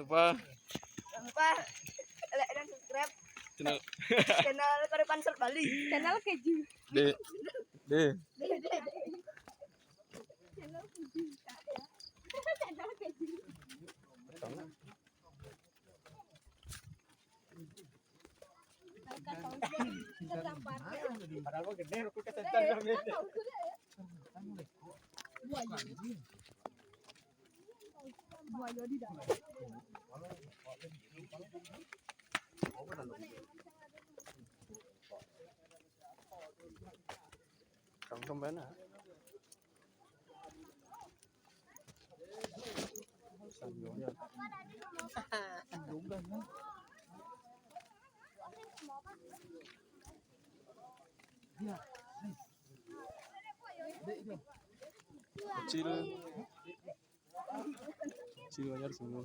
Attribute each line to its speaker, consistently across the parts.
Speaker 1: lupa
Speaker 2: like dan subscribe
Speaker 1: channel
Speaker 2: channel Karipan Selat Bali. Channel keju.
Speaker 1: D D
Speaker 2: Channel keju. Channel keju.
Speaker 3: Padahal gede aku ketentan gede.
Speaker 2: Buaya di dalam.
Speaker 1: Tong mana? Sambungnya. Kecil aja semua.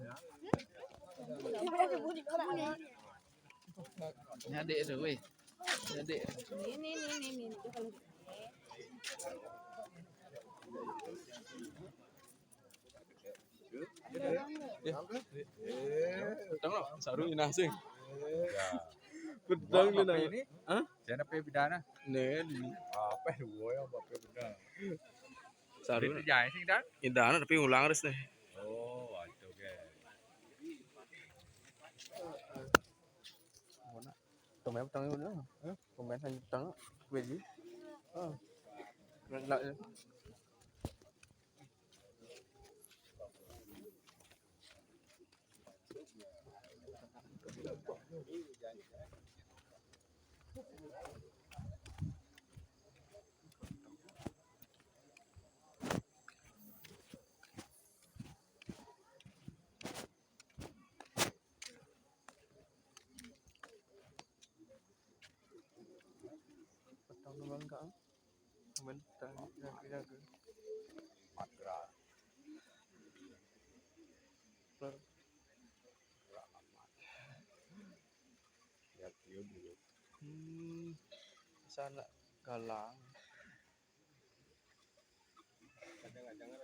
Speaker 3: Nyadek tu weh. Nyadek.
Speaker 2: Ini.
Speaker 1: Tengok sarung inah sing. Pedang ni nak. Hah?
Speaker 3: Jangan pe bidana.
Speaker 1: Nih,
Speaker 3: Apa dua ya apa pe bidana.
Speaker 1: sarung
Speaker 3: Itu jaya sing dan.
Speaker 1: indah tapi ulang res nih.
Speaker 3: Oh, itu ke.
Speaker 1: Mana? Komen tang ni mana? Komen hanya tang weji. Nak petang tu bangka. Komen tang jaga.
Speaker 3: Matra. Ya dia dulu.
Speaker 1: Sana galang.
Speaker 3: Kadang-kadang